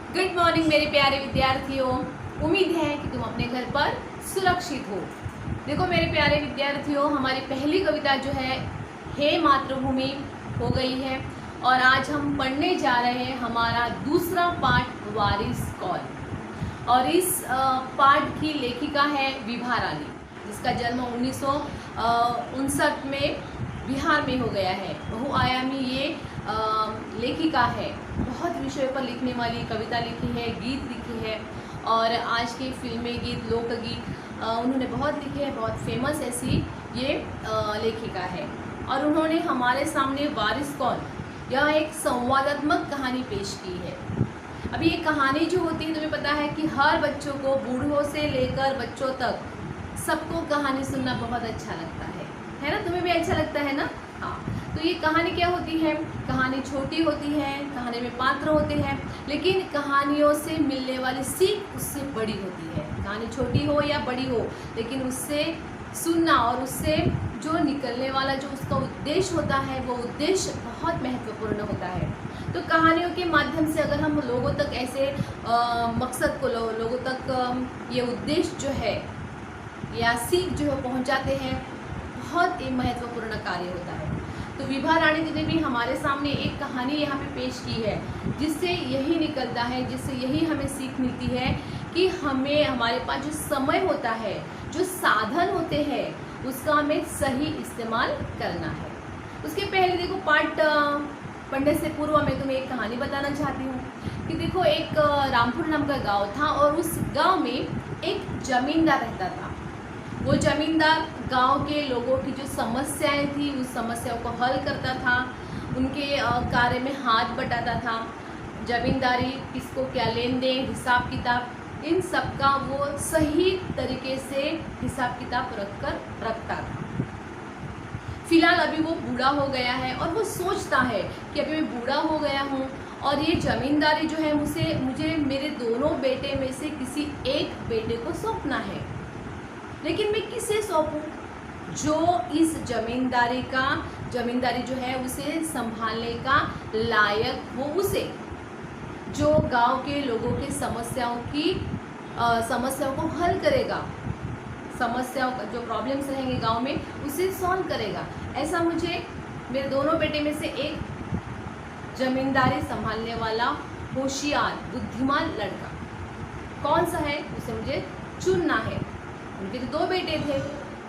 Good morning मेरे प्यारे विद्यार्थियों। उम्मीद है कि तुम अपने घर पर सुरक्षित हो। देखो मेरे प्यारे विद्यार्थियों, हमारी पहली कविता जो है हे मातृभूमि हो गई है और आज हम पढ़ने जा रहे हैं हमारा दूसरा पाठ वारिस कौल। और इस पाठ की लेखिका है विभा रानी, जिसका जन्म 1959 में बिहार में हो गया है। बहुआयामी ये लेखिका है, बहुत विषयों पर लिखने वाली, कविता लिखी है, गीत लिखी है और आज की फिल्में, गीत, लोकगीत उन्होंने बहुत लिखे हैं। बहुत फेमस ऐसी ये लेखिका है और उन्होंने हमारे सामने वारिस कौल यह एक संवादात्मक कहानी पेश की है। अभी ये कहानी जो होती है, तुम्हें पता है कि हर बच्चों को, बूढ़ों से लेकर बच्चों तक, सबको कहानी सुनना बहुत अच्छा लगता है ना? तुम्हें भी अच्छा लगता है ना? हाँ। तो ये कहानी क्या होती है? कहानी छोटी होती है, कहानी में पात्र होते हैं, लेकिन कहानियों से मिलने वाली सीख उससे बड़ी होती है। कहानी छोटी हो या बड़ी हो, लेकिन उससे सुनना और उससे जो निकलने वाला जो उसका उद्देश्य होता है, वो उद्देश्य बहुत महत्वपूर्ण होता है। तो कहानियों के माध्यम से अगर हम लोगों तक ऐसे मकसद को, लोगों तक ये उद्देश्य जो है या सीख जो है पहुंचाते हैं, बहुत ही महत्वपूर्ण कार्य होता है। तो विभा रानी जी ने भी हमारे सामने एक कहानी यहाँ पे पेश की है, जिससे यही निकलता है, जिससे यही हमें सीख मिलती है कि हमें, हमारे पास जो समय होता है, जो साधन होते हैं, उसका हमें सही इस्तेमाल करना है। उसके पहले देखो, पाठ पढ़ने से पूर्व मैं तुम्हें एक कहानी बताना चाहती हूँ कि देखो, एक रामपुर नाम का गाँव था और उस गाँव में एक जमींदार रहता था। वो जमींदार गांव के लोगों की जो समस्याएं थी, उस समस्याओं को हल करता था, उनके कार्य में हाथ बटाता था। जमींदारी किसको क्या लेन देन, हिसाब किताब, इन सब का वो सही तरीके से हिसाब किताब रखता था। फिलहाल अभी वो बूढ़ा हो गया है और वो सोचता है कि अभी मैं बूढ़ा हो गया हूँ और ये जमींदारी जो है मुझे मेरे दोनों बेटे में से किसी एक बेटे को सौंपना है, लेकिन मैं किसे सौंपूं जो इस जमींदारी जो है उसे संभालने का लायक हो, उसे जो गांव के लोगों के समस्याओं को हल करेगा, समस्याओं का जो प्रॉब्लम्स रहेंगे गांव में उसे सॉल्व करेगा। ऐसा मुझे मेरे दोनों बेटे में से एक जमींदारी संभालने वाला होशियार, बुद्धिमान लड़का कौन सा है, उसे मुझे चुनना है। उनके तो 2 बेटे थे,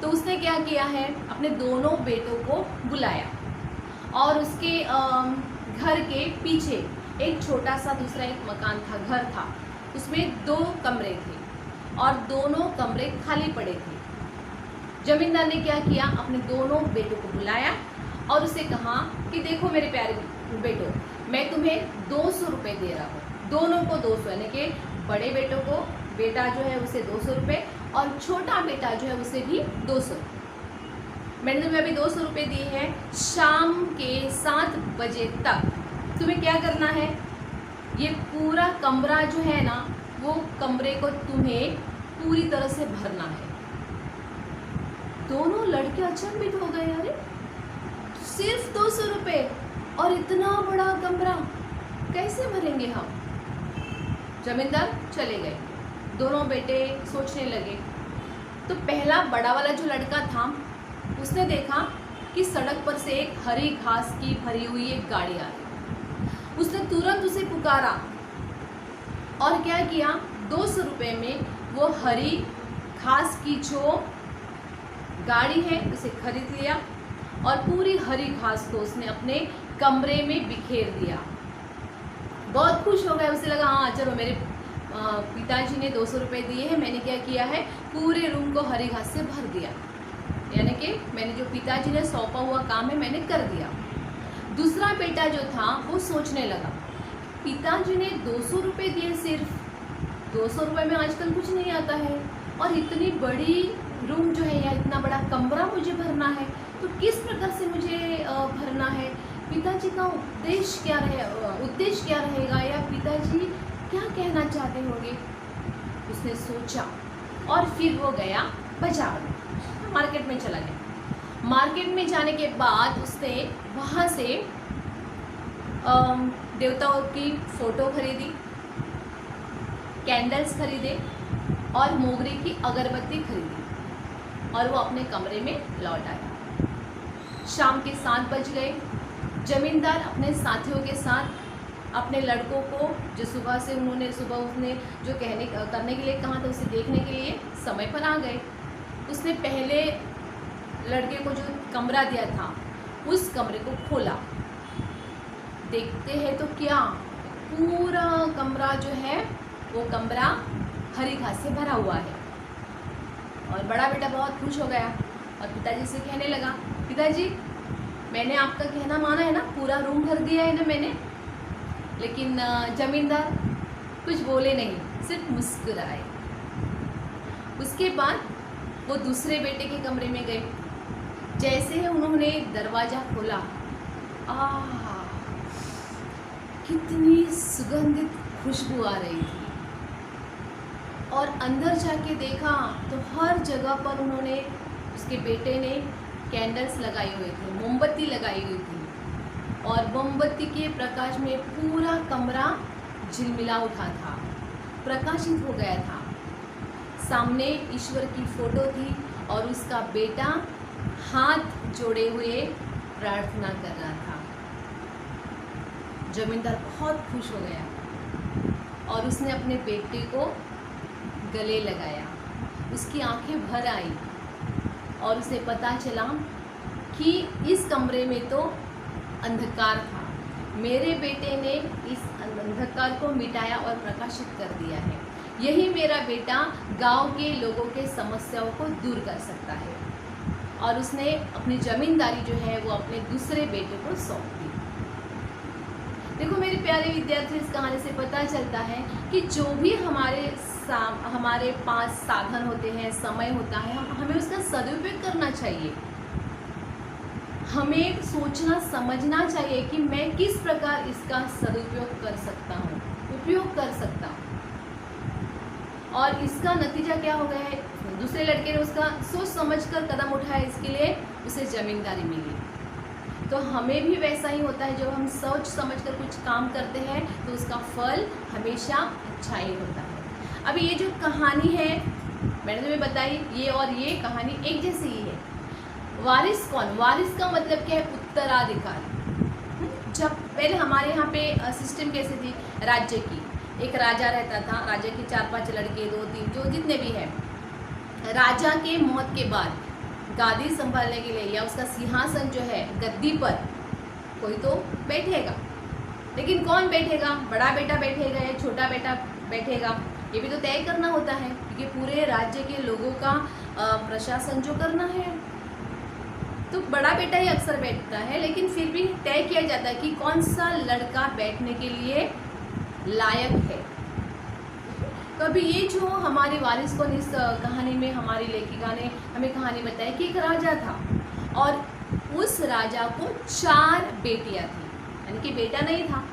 तो उसने क्या किया है, अपने दोनों बेटों को बुलाया और उसके घर के पीछे एक छोटा सा दूसरा एक मकान था, घर था, उसमें 2 कमरे थे और दोनों कमरे खाली पड़े थे। जमींदार ने क्या किया, अपने दोनों बेटों को बुलाया और उसे कहा कि देखो मेरे प्यारे बेटों, मैं तुम्हें 200 रुपये दे रहा हूँ, दोनों को 200, यानी कि बड़े बेटों को, बेटा जो है उसे 200 रुपये और छोटा बेटा जो है उसे भी 200। मैंने तुम्हें अभी 200 रुपये दिए हैं, शाम के 7 बजे तक तुम्हें क्या करना है, ये पूरा कमरा जो है ना, वो कमरे को तुम्हें पूरी तरह से भरना है। दोनों लड़के अचंभित हो गए, अरे सिर्फ 200 रुपये और इतना बड़ा कमरा कैसे भरेंगे हम। जमींदार चले गए, दोनों बेटे सोचने लगे। तो पहला बड़ा वाला जो लड़का था, उसने देखा कि सड़क पर से एक हरी घास की भरी हुई एक गाड़ी आ रही। उसने तुरंत उसे पुकारा और क्या किया, 200 रुपये में वो हरी घास की जो गाड़ी है उसे खरीद लिया और पूरी हरी घास को उसने अपने कमरे में बिखेर दिया। बहुत खुश हो गया, उसे लगा हाँ चलो, मेरे पिताजी ने 200 रुपये दिए हैं, मैंने क्या किया है, पूरे रूम को हरी घास से भर दिया, यानी कि मैंने जो पिताजी ने सौंपा हुआ काम है मैंने कर दिया। दूसरा बेटा जो था वो सोचने लगा, पिताजी ने 200 रुपये दिए, सिर्फ 200 रुपये में आजकल कुछ नहीं आता है और इतनी बड़ी रूम जो है या इतना बड़ा कमरा मुझे भरना है, तो किस प्रकार से मुझे भरना है, पिताजी का उद्देश्य क्या रहेगा या पिताजी क्या कहना चाहते होंगे। उसने सोचा और फिर वो गया बाजार में, मार्केट में चला गया। मार्केट में जाने के बाद उसने वहाँ से देवताओं की फ़ोटो खरीदी कैंडल्स खरीदे और मोगरे की अगरबत्ती खरीदी और वो अपने कमरे में लौट आया। शाम के 7 बज गए। जमींदार अपने साथियों के साथ अपने लड़कों को जो सुबह उसने जो करने के लिए कहा था उसे देखने के लिए समय पर आ गए। उसने पहले लड़के को जो कमरा दिया था उस कमरे को खोला। देखते हैं तो क्या, पूरा कमरा जो है वो कमरा हरी घास से भरा हुआ है। और बड़ा बेटा बहुत खुश हो गया और पिताजी से कहने लगा, पिताजी मैंने आपका कहना माना है ना, पूरा रूम भर दिया है ना मैंने। लेकिन जमींदार कुछ बोले नहीं, सिर्फ मुस्कुराए। उसके बाद वो दूसरे बेटे के कमरे में गए। जैसे ही उन्होंने दरवाज़ा खोला, कितनी सुगंधित खुशबू आ रही थी। और अंदर जाके देखा तो हर जगह पर उन्होंने, उसके बेटे ने कैंडल्स लगाए हुए थे, मोमबत्ती लगाई हुई थी और मोमबत्ती के प्रकाश में पूरा कमरा झिलमिला उठा था, प्रकाशित हो गया था। सामने ईश्वर की फोटो थी और उसका बेटा हाथ जोड़े हुए प्रार्थना कर रहा था। जमींदार बहुत खुश हो गया और उसने अपने बेटे को गले लगाया। उसकी आंखें भर आई और उसे पता चला कि इस कमरे में तो अंधकार था, मेरे बेटे ने इस अंधकार को मिटाया और प्रकाशित कर दिया है। यही मेरा बेटा गांव के लोगों के समस्याओं को दूर कर सकता है। और उसने अपनी जमींदारी जो है वो अपने दूसरे बेटे को सौंप दी। देखो मेरे प्यारे विद्यार्थी, इस कहानी से पता चलता है कि जो भी हमारे पास साधन होते हैं, समय होता है, हमें उसका सदुपयोग करना चाहिए। हमें सोचना समझना चाहिए कि मैं किस प्रकार इसका सदुपयोग कर सकता हूँ, उपयोग कर सकता हूँ। और इसका नतीजा क्या हो गया है, दूसरे लड़के ने उसका सोच समझकर कदम उठाया, इसके लिए उसे जमींदारी मिली। तो हमें भी वैसा ही होता है, जब हम सोच समझकर कुछ काम करते हैं तो उसका फल हमेशा अच्छा ही होता है। अभी ये जो कहानी है मैंने तुम्हें बताई, ये और ये कहानी एक जैसी ही है। वारिस कौन, वारिस का मतलब क्या है, उत्तराधिकारी। जब पहले हमारे यहाँ पे सिस्टम कैसे थी, राज्य की एक राजा रहता था, राजा के 4-5 लड़के, 2-3 जो जितने भी हैं, राजा के मौत के बाद गादी संभालने के लिए या उसका सिंहासन जो है गद्दी पर कोई तो बैठेगा। लेकिन कौन बैठेगा, बड़ा बेटा बैठेगा या छोटा बेटा बैठेगा, ये भी तो तय करना होता है, क्योंकि पूरे राज्य के लोगों का प्रशासन जो करना है तो बड़ा बेटा ही अक्सर बैठता है। लेकिन फिर भी तय किया जाता है कि कौन सा लड़का बैठने के लिए लायक है। तो अभी ये जो हमारे वारिस कौन, इस कहानी में हमारी लेखिका ने हमें कहानी बताई कि एक राजा था और उस राजा को 4 बेटियां थी, यानी कि बेटा नहीं था।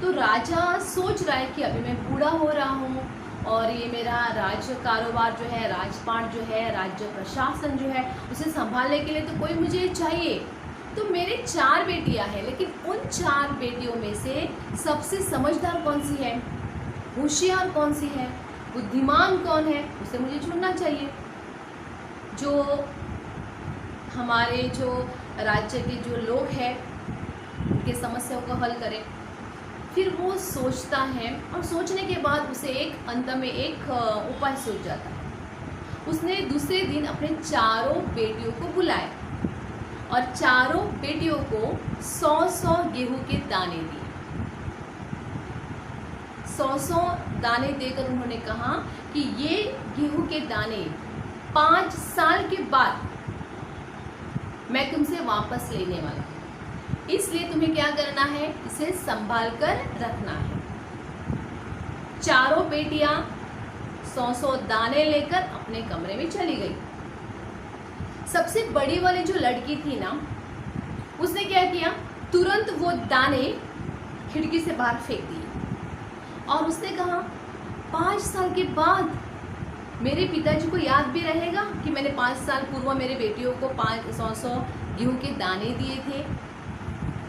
तो राजा सोच रहा है कि अभी मैं बूढ़ा हो रहा हूँ और ये मेरा राज्य कारोबार जो है, राजपाट जो है, राज्य प्रशासन जो है, उसे संभालने के लिए तो कोई मुझे चाहिए। तो मेरे 4 बेटियां हैं, लेकिन उन 4 बेटियों में से सबसे समझदार कौन सी है, होशियार कौन सी है, बुद्धिमान कौन है, उसे मुझे चुनना चाहिए, जो हमारे जो राज्य के जो लोग हैं उनके समस्याओं को हल करे। फिर वो सोचता है और सोचने के बाद उसे अंत में एक उपाय सूझ जाता है। उसने दूसरे दिन अपने 4 बेटियों को बुलाया और 4 बेटियों को 100-100 गेहूं के दाने दिए। 100-100 दाने देकर उन्होंने कहा कि ये गेहूं के दाने 5 साल के बाद मैं तुमसे वापस लेने वाला हूँ, इसलिए तुम्हें क्या करना है, इसे संभाल कर रखना है। 4 बेटियां 100-100 दाने लेकर अपने कमरे में चली गई। सबसे बड़ी वाली जो लड़की थी ना, उसने क्या किया, तुरंत वो दाने खिड़की से बाहर फेंक दिए और उसने कहा 5 साल के बाद मेरे पिताजी को याद भी रहेगा कि मैंने 5 साल पूर्व मेरे बेटियों को 100-100 गेहूं के दाने दिए थे।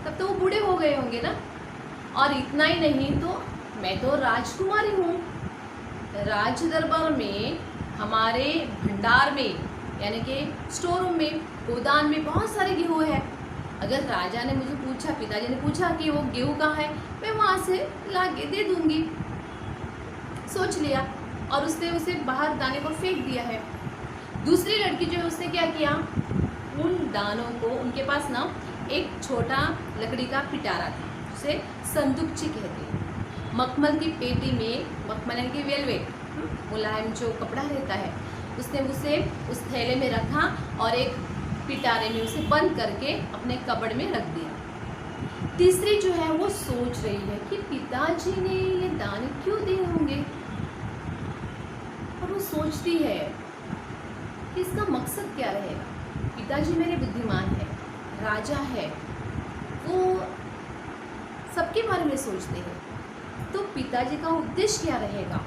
तब तो वो बूढ़े हो गए होंगे ना। और इतना ही नहीं, तो मैं तो राजकुमारी हूँ, राज दरबार में हमारे भंडार में यानी कि स्टोर रूम में गोदान में बहुत सारे गेहूँ है। अगर राजा ने मुझे पूछा, पिताजी ने पूछा कि वो गेहूँ कहाँ है, मैं वहाँ से ला के दे दूँगी। सोच लिया और उसने उसे बाहर दाने को फेंक दिया है। दूसरी लड़की जो है उसने क्या किया, उन दानों को, उनके पास ना एक छोटा लकड़ी का पिटारा था, उसे संदूकची कहते हैं। मखमल की पेटी में, मखमल यानी कि वेलवेट, मुलायम जो कपड़ा रहता है, उसने उसे उस थैले में रखा और एक पिटारे में उसे बंद करके अपने कबड़ में रख दिया। तीसरी जो है वो सोच रही है कि पिताजी ने ये दाने क्यों दिए होंगे, और वो सोचती है कि इसका मकसद क्या रहेगा। पिताजी मेरे बुद्धिमान है, राजा है, वो सबके बारे में सोचते हैं, तो पिताजी का उद्देश्य क्या रहेगा।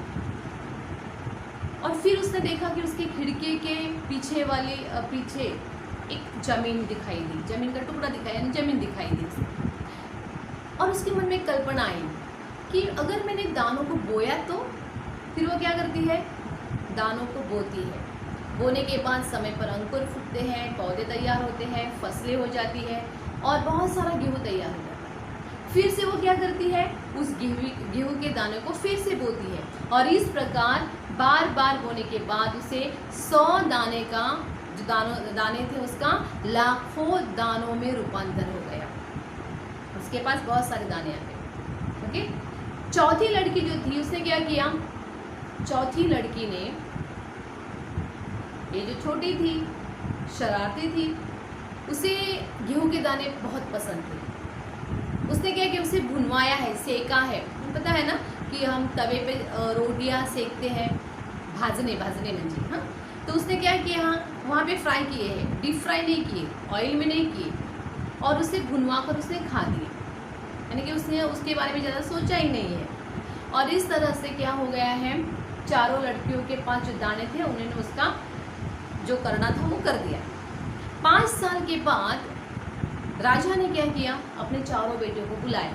और फिर उसने देखा कि उसकी खिड़की के पीछे एक जमीन दिखाई दी, जमीन का टुकड़ा दिखाई, यानी जमीन दिखाई दी उसे। और उसके मन में कल्पना आई कि अगर मैंने दानों को बोया तो फिर वो क्या करती है, दानों को बोती है। बोने के बाद समय पर अंकुर फूटते हैं, पौधे तैयार होते हैं, फसलें हो जाती है और बहुत सारा गेहूँ तैयार हो जाता है। फिर से वो क्या करती है, उस गेहूँ के दाने को फिर से बोती है और इस प्रकार बार बार बोने के बाद उसे 100 दाने का जो दाने थे उसका लाखों दानों में रूपांतर हो गया। उसके पास बहुत सारे दाने आ गए। ओके, चौथी लड़की जो थी उसने क्या किया, चौथी लड़की ने, ये जो छोटी थी, शरारती थी, उसे गेहूं के दाने बहुत पसंद थे। उसने क्या किया, उसे भुनवाया है, सेका है। पता है ना कि हम तवे पे रोटियां सेकते हैं, भाजने में जी, हाँ। तो उसने क्या किया, वहाँ पे फ्राई किए हैं, डीप फ्राई नहीं किए, ऑयल में नहीं किए, और उसे भुनवा कर उसने खा दिए। यानी कि उसने उसके बारे में ज़्यादा सोचा ही नहीं है। और इस तरह से क्या हो गया है, चारों लड़कियों के पास जो दाने थे उन्होंने उसका जो करना था वो कर दिया। 5 साल के बाद राजा ने क्या किया, अपने चारों बेटियों को बुलाया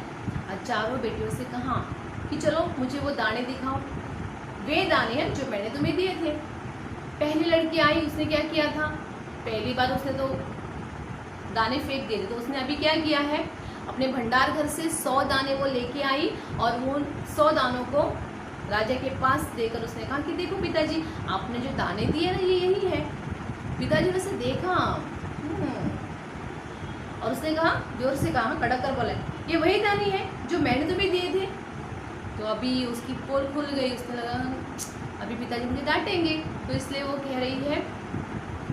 और चारों बेटियों से कहा कि चलो मुझे वो दाने दिखाओ, वे दाने हैं जो मैंने तुम्हें दिए थे। पहली लड़की आई, उसने क्या किया था, पहली बार उसने तो दाने फेंक दिए थे, तो उसने अभी क्या किया है, अपने भंडार घर से 100 दाने वो लेके आई और वो 100 दानों को राजा के पास देकर उसने कहा कि देखो पिताजी, आपने जो दाने दिए ना ये यही है। पिताजी ने उसे देखा और उसने कहा, जोर से कहा, कड़क कर बोला, ये वही दाने हैं जो मैंने तुम्हें दिए थे। तो अभी उसकी पोल खुल गई, उसने लगा अभी पिताजी मुझे डांटेंगे, तो इसलिए वो कह रही है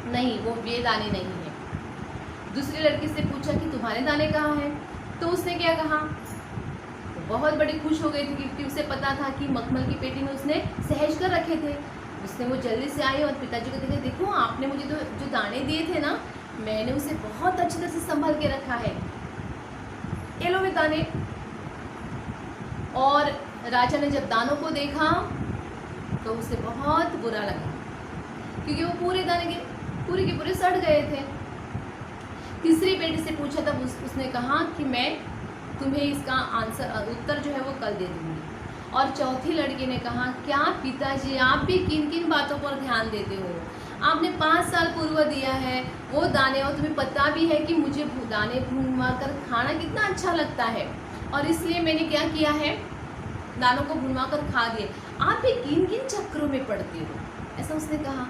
नहीं, वो ये दाने नहीं है। दूसरी लड़की से पूछा कि तुम्हारे दाने कहाँ हैं, तो उसने क्या कहा, तो बहुत बड़ी खुश हो गई थी क्योंकि उसे पता था कि मखमल की पेटी में उसने सहेज कर रखे थे। उसने वो जल्दी से आई और पिताजी को देखा, देखो आपने मुझे तो जो दाने दिए थे ना, मैंने उसे बहुत अच्छी तरह से संभाल के रखा है, ये लो वे दाने। और राजा ने जब दानों को देखा तो उसे बहुत बुरा लगा क्योंकि वो पूरे दाने के पूरे सड़ गए थे। तीसरी बेटी से पूछा तब उसने कहा कि मैं तुम्हें इसका उत्तर जो है वो कल दे दूंगी। और चौथी लड़की ने कहा, क्या पिताजी आप भी किन किन बातों पर ध्यान देते हो, आपने 5 साल पूर्व दिया है वो दाने, और तुम्हें पता भी है कि मुझे दाने भूनवा कर खाना कितना अच्छा लगता है, और इसलिए मैंने क्या किया है, दानों को भुनवा कर खा दिए, आप भी किन किन चक्रों में पड़ते हो, ऐसा उसने कहा।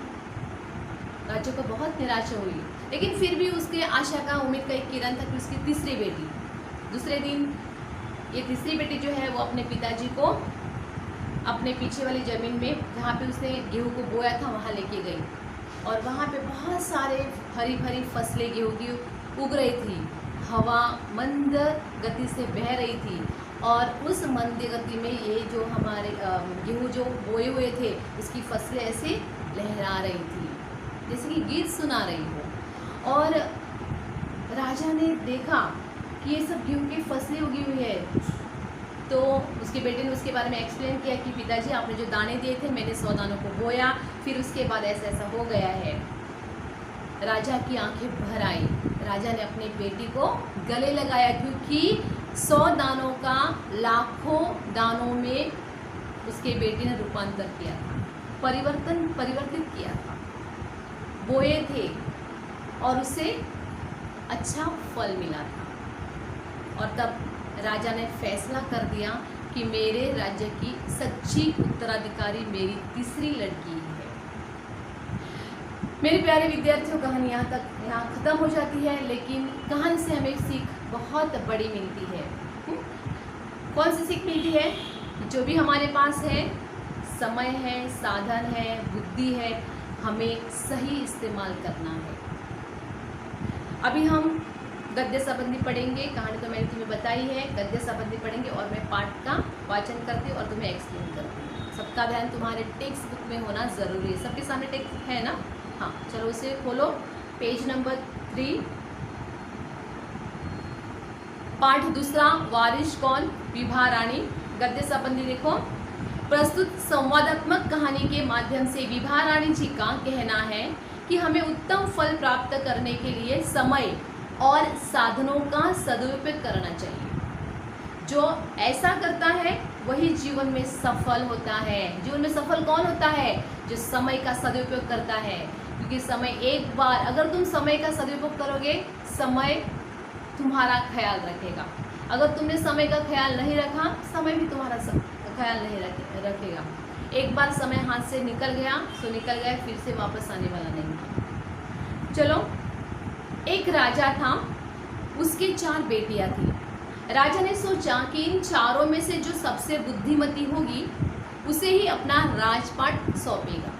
राजा को बहुत निराशा हुई, लेकिन फिर भी उसके आशा का, उम्मीद का एक किरण था कि उसकी तीसरी बेटी, दूसरे दिन ये तीसरी बेटी जो है वो अपने पिताजी को अपने पीछे वाली ज़मीन में जहाँ पे उसने गेहूँ को बोया था वहाँ लेके गई, और वहाँ पे बहुत सारे हरी भरी फसलें गेहूँ की उग रही थी। हवा मंद गति से बह रही थी और उस मंद गति में ये जो हमारे गेहूँ जो बोए हुए थे उसकी फसलें ऐसे लहरा रही थी जैसे कि गीत सुना रही हो। और राजा ने देखा कि ये सब गेहूँ की फसलें उगी हुई है, तो उसके बेटे ने उसके बारे में एक्सप्लेन किया कि पिताजी आपने जो दाने दिए थे मैंने 100 दानों को बोया, फिर उसके बाद ऐसा ऐसा हो गया है। राजा की आंखें भर आई, राजा ने अपनी बेटी को गले लगाया क्योंकि 100 दानों का लाखों दानों में उसके बेटे ने रूपांतर किया था, परिवर्तित किया था, बोए थे और उसे अच्छा फल मिला था। और तब राजा ने फैसला कर दिया कि मेरे राज्य की सच्ची उत्तराधिकारी मेरी तीसरी लड़की है। मेरे प्यारे विद्यार्थियों, कहानी यहाँ ख़त्म हो जाती है, लेकिन कहानी से हमें एक सीख बहुत बड़ी मिलती है। कौन सी सीख मिलती है? जो भी हमारे पास है, समय है, साधन है, बुद्धि है, हमें सही इस्तेमाल करना है। अभी हम गद्य संबंधी पढ़ेंगे। कहानी तो मैंने तुम्हें बताई है, गद्य संबंधी पढ़ेंगे और मैं पाठ का वाचन करती हूँ और तुम्हें एक्सप्लेन करती हूँ। सबका ध्यान तुम्हारे टेक्स्ट बुक में होना ज़रूरी है। सबके सामने टेक्स्ट है ना? हाँ, चलो उसे खोलो। पेज नंबर 3, पाठ दूसरा, वारिश कौन? विभा रानी। गद्य संबंधी देखो। प्रस्तुत संवादात्मक कहानी के माध्यम से विभा रानी जी का कहना है कि हमें उत्तम फल प्राप्त करने के लिए समय और साधनों का सदुपयोग करना चाहिए। जो ऐसा करता है वही जीवन में सफल होता है। जीवन में सफल कौन होता है? जो समय का सदुपयोग करता है। क्योंकि समय एक बार, अगर तुम समय का सदुपयोग करोगे, समय तुम्हारा ख्याल रखेगा। अगर तुमने समय का ख्याल नहीं रखा, समय भी तुम्हारा ख्याल नहीं रखेगा। एक बार समय हाथ से निकल गया तो निकल गया, फिर से वापस आने वाला नहीं। चलो, एक राजा था, उसके 4 बेटियां थी। राजा ने सोचा कि इन चारों में से जो सबसे बुद्धिमती होगी उसे ही अपना राजपाट सौंपेगा।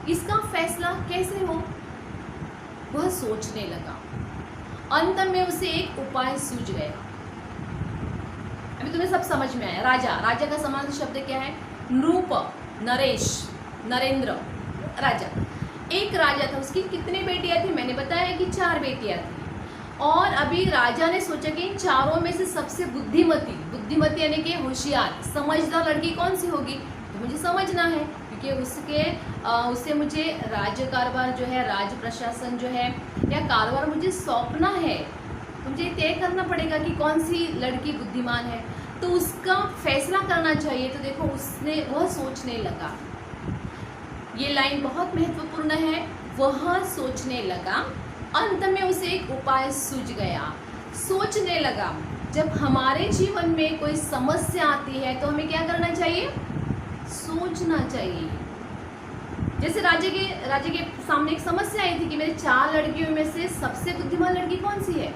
इसका फैसला कैसे हो, वह सोचने लगा। अंत में उसे एक उपाय सूझ गया। अभी तुम्हें सब समझ में आया। राजा का समानार्थी शब्द क्या है? नृप, नरेश, नरेंद्र, राजा। एक राजा था, उसकी कितनी बेटियां थी? मैंने बताया कि 4 बेटियां थी। और अभी राजा ने सोचा कि इन चारों में से सबसे बुद्धिमती यानी कि होशियार, समझदार लड़की कौन सी होगी? तो मुझे समझना है, क्योंकि उससे मुझे राज्य कारोबार जो है, राज्य प्रशासन जो है या कारोबार मुझे सौंपना है। तो मुझे तय करना पड़ेगा कि कौन सी लड़की बुद्धिमान है, तो उसका फैसला करना चाहिए। तो देखो, वह सोचने लगा। ये लाइन बहुत महत्वपूर्ण है। वह सोचने लगा, अंत में उसे एक उपाय सूझ गया। सोचने लगा। जब हमारे जीवन में कोई समस्या आती है तो हमें क्या करना चाहिए? सोचना चाहिए। जैसे राजा के सामने एक समस्या आई थी कि मेरे 4 लड़कियों में से सबसे बुद्धिमान लड़की कौन सी है,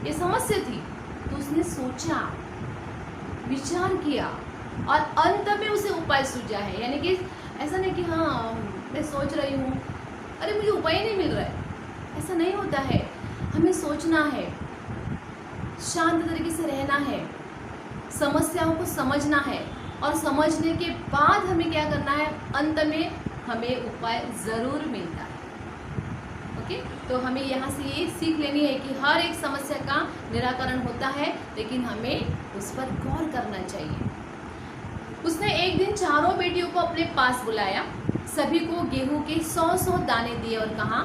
ये समस्या थी। तो उसने सोचा, विचार किया और अंत में उसे उपाय सूझा है। यानी कि ऐसा नहीं कि हाँ मैं सोच रही हूँ, अरे मुझे उपाय नहीं मिल रहा है, ऐसा नहीं होता है। हमें सोचना है, शांत तरीके से रहना है, समस्याओं को समझना है और समझने के बाद हमें क्या करना है, अंत में हमें उपाय ज़रूर मिलता है। ओके, तो हमें यहाँ से ये सीख लेनी है कि हर एक समस्या का निराकरण होता है, लेकिन हमें उस पर गौर करना चाहिए। उसने एक दिन चारों बेटियों को अपने पास बुलाया, सभी को गेहूं के 100-100 दाने दिए और कहा,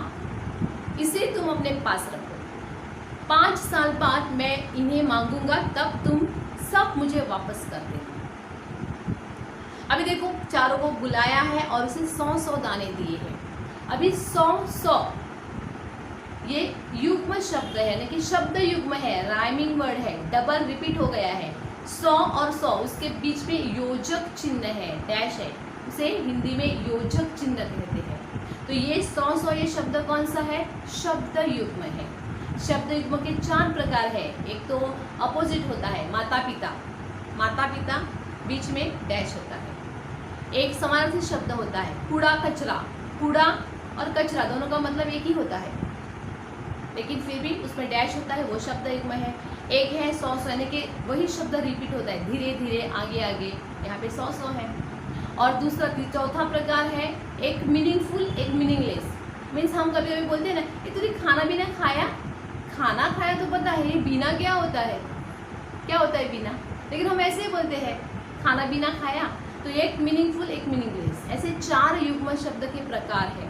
इसे तुम अपने पास रखो। 5 साल बाद मैं इन्हें मांगूंगा, तब तुम सब मुझे वापस कर देना। अभी देखो, चारों को बुलाया है और उसे 100-100 दाने दिए हैं। अभी 100-100 ये युग्म शब्द है, यानी कि शब्द युग्म है, राइमिंग वर्ड है, डबल रिपीट हो गया है। 100 और 100 उसके बीच में योजक चिन्ह है, डैश है, उसे हिंदी में योजक चिन्ह कहते हैं। तो ये 100-100 ये शब्द कौन सा है? शब्द युग्म है। शब्द युग्म के 4 प्रकार है। एक तो अपोजिट होता है, माता पिता, बीच में डैश होता है। एक समानार्थी शब्द होता है, कूड़ा कचरा। कूड़ा और कचरा दोनों का मतलब एक ही होता है, लेकिन फिर भी उसमें डैश होता है, वो शब्द युग्म है। एक है 100-100 यानी कि वही शब्द रिपीट होता है, धीरे धीरे आगे आगे, यहाँ पे 100-100 है। और चौथा प्रकार है एक मीनिंगफुल, एक मीनिंगलेस। मीन्स हम कभी कभी बोलते हैं ना, ये तूने खाना बिना खाया। खाना खाया तो पता है, ये बिना क्या होता है? क्या होता है बिना? लेकिन हम ऐसे ही बोलते हैं, खाना बिना खाया। तो एक मीनिंगफुल, एक मीनिंगलेस, ऐसे 4 युग्म शब्द के प्रकार है।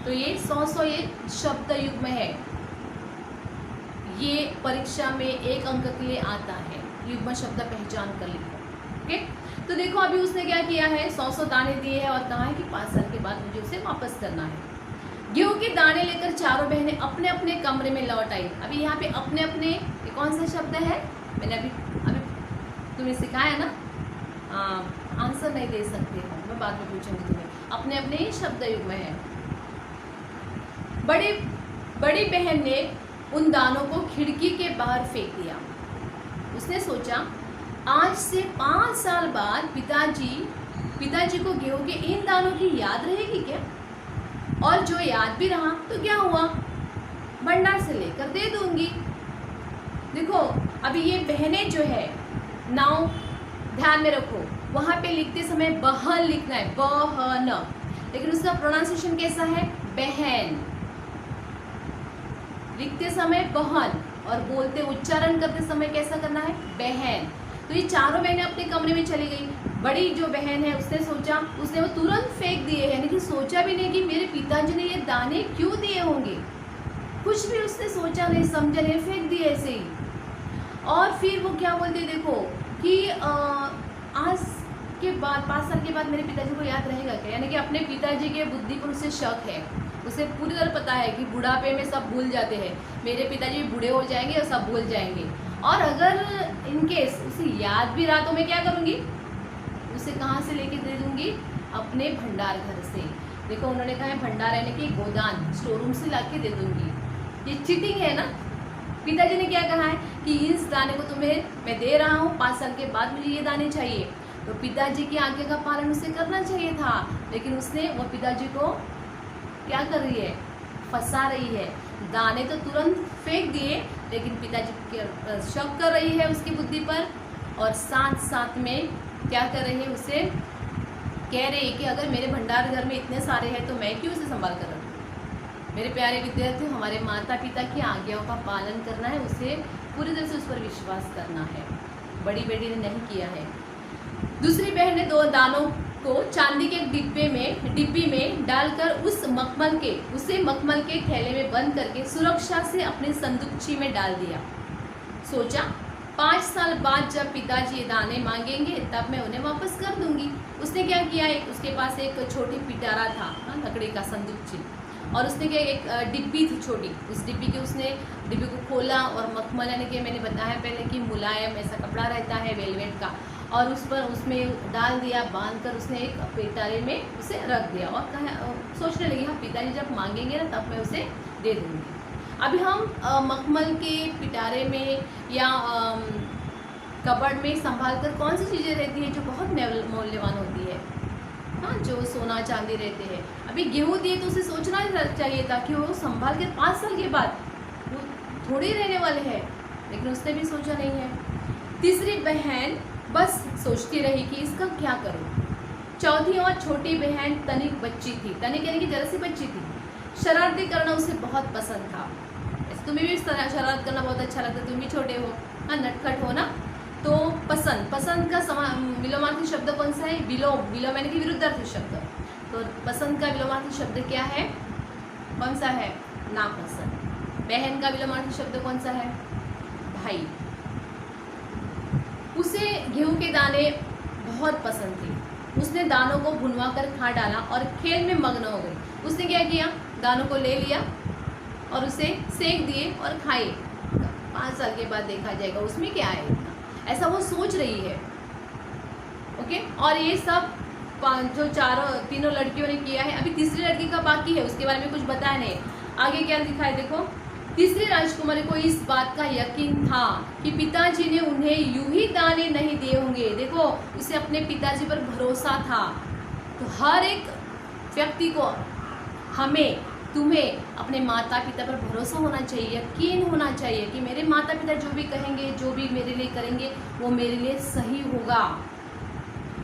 तो ये 100-100 ये शब्द युग्म है। ये परीक्षा में 1 अंक के लिए आता है। युग्म शब्द पहचान कर लिखो। ओके। तो देखो अभी उसने क्या किया है, 100 दाने दिए हैं और कहा है कि 5 साल के बाद मुझे उसे वापस करना है। गेहूं के दाने लेकर चारों बहनें अपने अपने कमरे में लौट आई। अभी यहाँ पे अपने अपने, ये कौन सा शब्द है, मैंने अभी तुम्हें सिखाया ना, आंसर नहीं दे सकते हो, मैं बाद में पूछूंगी तुम्हें। अपने अपने शब्द युग में है। बड़ी बहन ने उन दानों को खिड़की के बाहर फेंक दिया। उसने सोचा आज से 5 साल बाद पिताजी को गेहूं के इन दानों की याद रहेगी क्या, और जो याद भी रहा तो क्या हुआ, भंडार से लेकर दे दूंगी। देखो अभी ये बहनें जो है, नाव ध्यान में रखो, वहां पे लिखते समय बहन लिखना है, बहन, लेकिन उसका प्रोनाउंसिएशन कैसा है, बहन। लिखते समय बहन और बोलते उच्चारण करते समय कैसा करना है, बहन। तो ये चारों बहनें अपने कमरे में चली गई। बड़ी जो बहन है उसने सोचा, उसने वो तुरंत फेंक दिए, यानी कि सोचा भी नहीं कि मेरे पिताजी ने ये दाने क्यों दिए होंगे, कुछ भी उसने सोचा नहीं, समझा नहीं, फेंक दिए ऐसे ही। और फिर वो क्या बोलते, देखो कि आज के बाद 5 साल के बाद मेरे पिताजी को याद रहेगा क्या, यानी कि अपने पिताजी के बुद्धि पर उसे शक है। उसे पूरी तरह पता है कि बुढ़ापे में सब भूल जाते हैं, मेरे पिताजी बूढ़े हो जाएंगे और सब भूल जाएंगे। और अगर इनकेस उसे याद भी रहा तो मैं क्या करूँगी, उसे कहाँ से लेके दे दूँगी, अपने भंडार घर से। देखो उन्होंने कहा है भंडार यानी कि गोदान, स्टोर रूम से लाके दे दूँगी। ये चीटिंग है ना। पिताजी ने क्या कहा है कि इस दाने को तुम्हें मैं दे रहा हूँ, 5 साल के बाद मुझे ये दाने चाहिए। तो पिताजी की आज्ञा का पालन उसे करना चाहिए था, लेकिन उसने वो पिताजी को क्या कर रही है, फंसा रही है। दाने तो तुरंत फेंक दिए, लेकिन पिताजी के शक कर रही है उसकी बुद्धि पर, और साथ साथ में क्या कर रही है, उसे कह रही है कि अगर मेरे भंडार घर में इतने सारे हैं तो मैं क्यों उसे संभाल कर रखूं। मेरे प्यारे विद्यार्थी, हमारे माता पिता की आज्ञाओं का पालन करना है, उसे पूरी तरह से उस पर विश्वास करना है। बड़ी बेटी ने नहीं किया है। दूसरी बहन ने 2 दानों को चांदी के डिब्बी में डालकर उसे मखमल के थैले में बंद करके सुरक्षा से अपने संदूकची में डाल दिया। सोचा 5 साल बाद जब पिताजी ये दाने मांगेंगे तब मैं उन्हें वापस कर दूंगी। उसने क्या किया, उसके पास एक छोटी पिटारा था, लकड़ी का संदूकची, और उसने क्या, एक डिब्बी थी छोटी, उस डिब्बी को खोला और मखमल यानी कि मैंने बताया पहले कि मुलायम ऐसा कपड़ा रहता है वेलवेट का, और उसमें डाल दिया, बांध कर उसने एक पिटारे में उसे रख दिया और सोचने लगी हाँ पिताजी जब मांगेंगे ना तब मैं उसे दे दूँगी। अभी हम मखमल के पिटारे में या कबर्ड में संभाल कर कौन सी चीज़ें रहती है जो बहुत मूल्यवान होती है, हाँ, जो सोना चांदी रहते हैं। अभी गेहूँ दिए तो उसे सोचना चाहिए था कि वो संभाल कर 5 साल के बाद वो थोड़ी रहने वाले हैं, लेकिन उसने भी सोचा नहीं है। तीसरी बहन बस सोचती रही कि इसका क्या करूं। चौथी और छोटी बहन तनिक बच्ची थी, तनिक यानी कि जरा सी बच्ची थी। शरारती करना उसे बहुत पसंद था। तुम्हें भी शरारत करना बहुत अच्छा लगता है, तुम भी छोटे हो, हाँ, नटखट हो ना। तो पसंद का विलोमार्थी शब्द कौन सा है, विलोम यानी कि विरुद्धार्थी शब्द। तो पसंद का विलोमार्थी शब्द क्या है, कौन सा है, नापसंद। बहन का विलोमार्थी शब्द कौन सा है, भाई। उसे गेहूं के दाने बहुत पसंद थे। उसने दानों को भुनवा कर खा डाला और खेल में मग्न हो गई। उसने क्या किया, दानों को ले लिया और उसे सेक दिए और खाए। 5 साल के बाद देखा जाएगा उसमें क्या है इतना, ऐसा वो सोच रही है। ओके, और ये सब जो तीनों लड़कियों ने किया है। अभी तीसरी लड़की का बाकी है, उसके बारे में कुछ बताया नहीं। आगे क्या लिखा है देखो। तीसरी राजकुमारी को इस बात का यकीन था कि पिताजी ने उन्हें यूं ही दाने नहीं दिए होंगे। देखो उसे अपने पिताजी पर भरोसा था। तो हर एक व्यक्ति को, हमें, तुम्हें अपने माता पिता पर भरोसा होना चाहिए, यकीन होना चाहिए कि मेरे माता पिता जो भी कहेंगे, जो भी मेरे लिए करेंगे वो मेरे लिए सही होगा।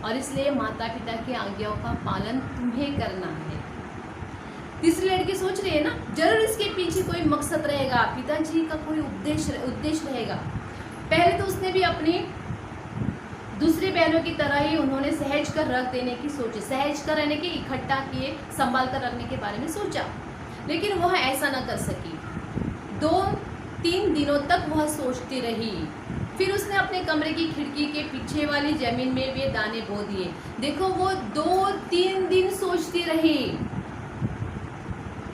और इसलिए माता पिता की आज्ञाओं का पालन तुम्हें करना है। तीसरी लड़की सोच रही है ना, जरूर इसके पीछे कोई मकसद रहेगा, पिताजी का कोई उद्देश्य रहेगा। पहले तो उसने भी अपनी दूसरी बहनों की तरह ही उन्होंने सहज कर रख देने की सोची, सहज कर यानी कि इकट्ठा किए, संभाल कर रखने के बारे में सोचा, लेकिन वह ऐसा न कर सकी। 2-3 दिनों तक वह सोचती रही फिर उसने अपने कमरे की खिड़की के पीछे वाली जमीन में वे दाने बो दिए। देखो वो 2-3 दिन सोचती रही,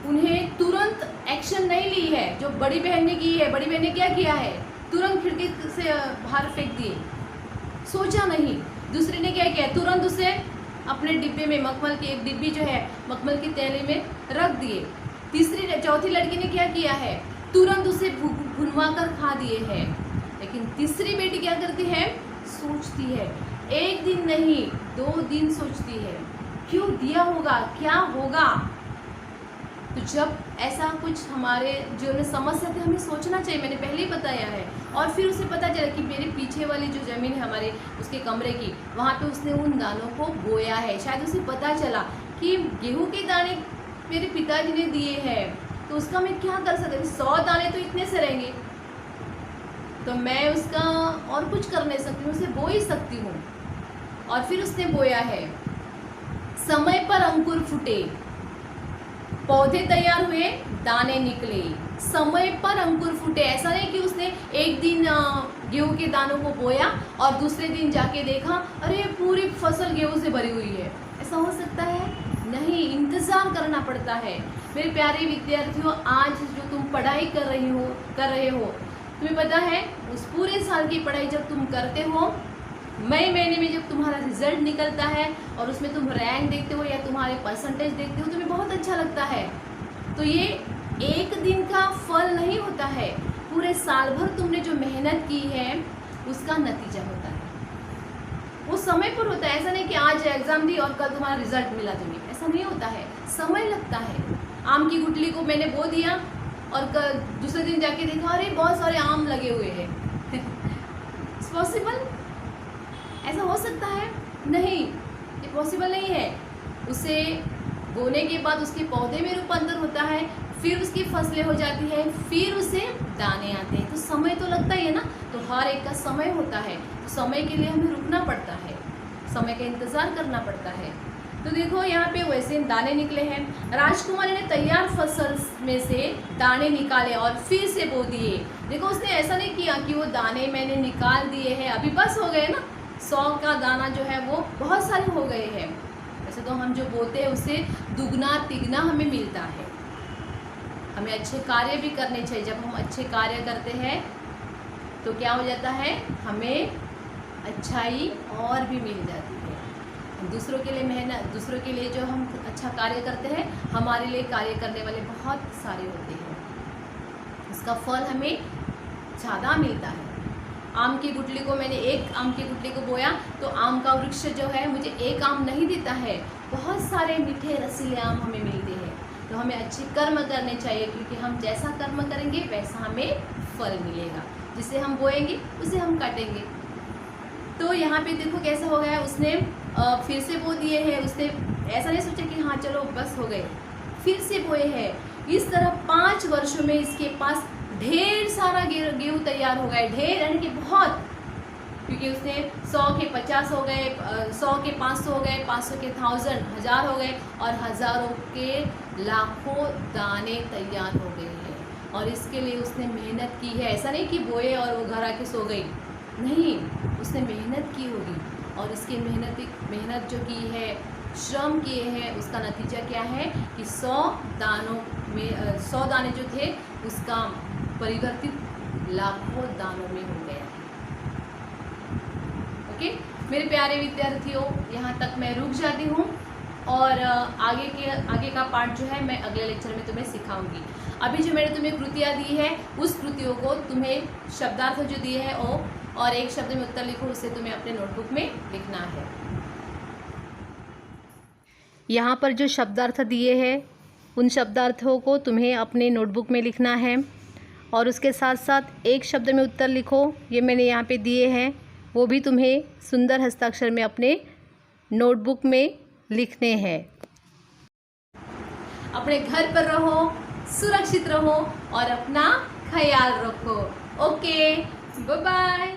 उन्हें तुरंत एक्शन नहीं ली है जो बड़ी बहन ने की है। बड़ी बहन ने क्या किया है, तुरंत खिड़की से बाहर फेंक दिए, सोचा नहीं। दूसरी ने क्या किया, तुरंत उसे अपने डिब्बे में, मखमल की एक डिब्बी जो है मखमल की थैली में रख दिए। चौथी लड़की ने क्या किया है, तुरंत उसे भुनवा कर खा दिए हैं। लेकिन तीसरी बेटी क्या करती है, सोचती है, 1 दिन नहीं 2 दिन सोचती है, क्यों दिया होगा, क्या होगा। तो जब ऐसा कुछ हमारे जीवन में समस्या थी, हमें सोचना चाहिए, मैंने पहले ही बताया है। और फिर उसे पता चला कि मेरे पीछे वाली जो ज़मीन है हमारे उसके कमरे की, वहाँ पे उसने उन दानों को बोया है। शायद उसे पता चला कि गेहूं के दाने मेरे पिताजी ने दिए हैं, तो उसका मैं क्या कर सकती हूँ, 100 दाने तो इतने से रहेंगे, तो मैं उसका और कुछ कर नहीं सकती हूँ, उसे बो ही सकती हूँ। और फिर उसने बोया है। समय पर अंकुर फूटे, पौधे तैयार हुए, दाने निकले। समय पर अंकुर फूटे, ऐसा नहीं कि उसने एक दिन गेहूं के दानों को बोया और दूसरे दिन जाके देखा अरे पूरी फसल गेहूं से भरी हुई है। ऐसा हो सकता है? नहीं, इंतज़ार करना पड़ता है। मेरे प्यारे विद्यार्थियों, आज जो तुम पढ़ाई कर रहे हो, तुम्हें पता है उस पूरे साल की पढ़ाई जब तुम करते हो, मई महीने में जब तुम्हारा रिजल्ट निकलता है और उसमें तुम रैंक देखते हो या तुम्हारे परसेंटेज देखते हो, तुम्हें बहुत अच्छा लगता है। तो ये एक दिन का फल नहीं होता है, पूरे साल भर तुमने जो मेहनत की है उसका नतीजा होता है। वो समय पर होता है, ऐसा नहीं कि आज एग्ज़ाम दी और कल तुम्हारा रिजल्ट मिला तुम्हें, ऐसा नहीं होता है, समय लगता है। आम की गुठली को मैंने बो दिया और कल दूसरे दिन जाके देखा अरे बहुत सारे आम लगे हुए हैं। It's possible? ऐसा हो सकता है? नहीं, ये पॉसिबल नहीं है। उसे बोने के बाद उसके पौधे में रूपांतर होता है, फिर उसकी फसलें हो जाती है, फिर उसे दाने आते हैं, तो समय तो लगता ही है ना। तो हर एक का समय होता है, तो समय के लिए हमें रुकना पड़ता है, समय का इंतज़ार करना पड़ता है। तो देखो यहाँ पे वैसे दाने निकले हैं। राजकुमारी ने तैयार फसल में से दाने निकाले और फिर से बो दिए। देखो उसने ऐसा नहीं किया कि वो दाने मैंने निकाल दिए हैं अभी बस हो गए ना, 100 का दाना जो है वो बहुत सारे हो गए हैं। वैसे तो हम जो बोते हैं उससे दुगना तिगना हमें मिलता है। हमें अच्छे कार्य भी करने चाहिए। जब हम अच्छे कार्य करते हैं तो क्या हो जाता है, हमें अच्छाई और भी मिल जाती है। दूसरों के लिए मेहनत, दूसरों के लिए जो हम अच्छा कार्य करते हैं, हमारे लिए कार्य करने वाले बहुत सारे होते हैं, उसका फल हमें ज़्यादा मिलता है। आम की गुठली को मैंने एक आम की गुठली को बोया तो आम का वृक्ष जो है मुझे एक आम नहीं देता है, बहुत सारे मीठे रसीले आम हमें मिलते हैं। तो हमें अच्छे कर्म करने चाहिए, क्योंकि हम जैसा कर्म करेंगे वैसा हमें फल मिलेगा। जिसे हम बोएंगे उसे हम काटेंगे। तो यहाँ पे देखो कैसा हो गया, उसने फिर से बो दिए हैं। उसने ऐसा नहीं सोचा कि हाँ चलो बस हो गए, फिर से बोए हैं। इस तरह 5 वर्षों में इसके पास ढेर सारा गेहूँ तैयार हो गए। ढेर यानी कि बहुत, क्योंकि उसने 100 के 50 हो गए, 100 के 500 हो गए, 500 के 1000 हज़ार हो गए और हज़ारों के लाखों दाने तैयार हो गए हैं। और इसके लिए उसने मेहनत की है। ऐसा नहीं कि बोए और वो घर आके सो गई, नहीं, उसने मेहनत की होगी। और इसकी मेहनत जो की है, श्रम किए हैं, उसका नतीजा क्या है कि 100 दानों में 100 दाने जो थे उसका परिवर्तित लाखों दानों में हो गया है। ओके मेरे प्यारे विद्यार्थियों, यहाँ तक मैं रुक जाती हूँ और आगे का पार्ट जो है मैं अगले लेक्चर में तुम्हें सिखाऊंगी। अभी जो मैंने तुम्हें कृतियाँ दी है उस कृतियों को तुम्हें शब्दार्थ जो दिए हैं ओ और एक शब्द में उत्तर लिखो, उसे तुम्हें अपने नोटबुक में लिखना है। यहाँ पर जो शब्दार्थ दिए हैं उन शब्दार्थों को तुम्हें अपने नोटबुक में लिखना है और उसके साथ साथ एक शब्द में उत्तर लिखो, ये मैंने यहाँ पे दिए हैं, वो भी तुम्हें सुंदर हस्ताक्षर में अपने नोटबुक में लिखने हैं। अपने घर पर रहो, सुरक्षित रहो और अपना ख्याल रखो। Okay, bye bye.